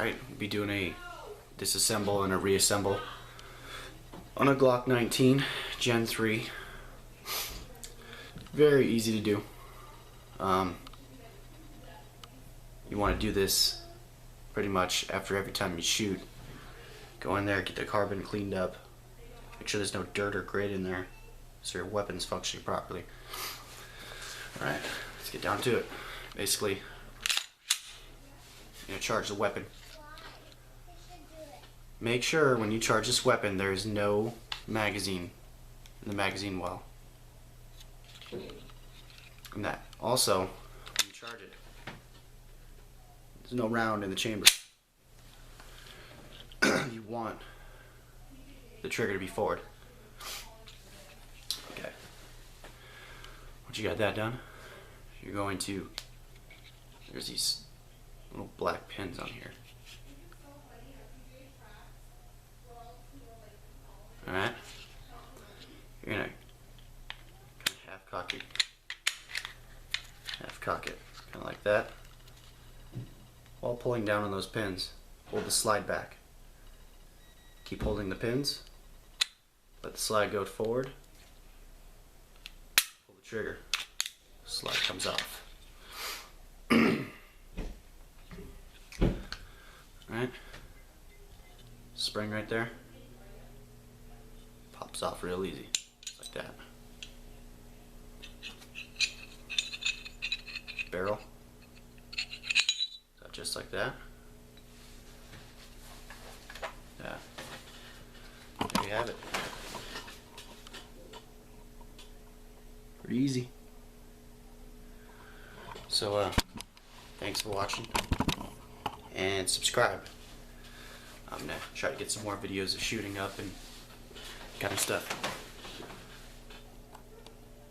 Alright, we'll be doing a disassemble and a reassemble on a Glock 19 Gen 3. Very easy to do. You want to do this pretty much after every time you shoot. Go in there, get the carbon cleaned up, make sure there's no dirt or grit in there so your weapon's functioning properly. Alright, let's get down to it. Basically, you're going to charge the weapon. Make sure when you charge this weapon there is no magazine in the magazine well. And that also, when you charge it, there's no round in the chamber. You want the trigger to be forward. Okay. Once you got that done, you're going to, there's these little black pins on here. Alright? You're going to kind of half cock it, kind of like that. While pulling down on those pins, hold the slide back. Keep holding the pins, let the slide go forward, pull the trigger, slide comes off. Alright, spring right there, pops off real easy, just like that. Barrel, so just like that. Yeah. There you have it. Pretty easy. So, thanks for watching. And subscribe. I'm gonna try to get some more videos of shooting up and kind of stuff.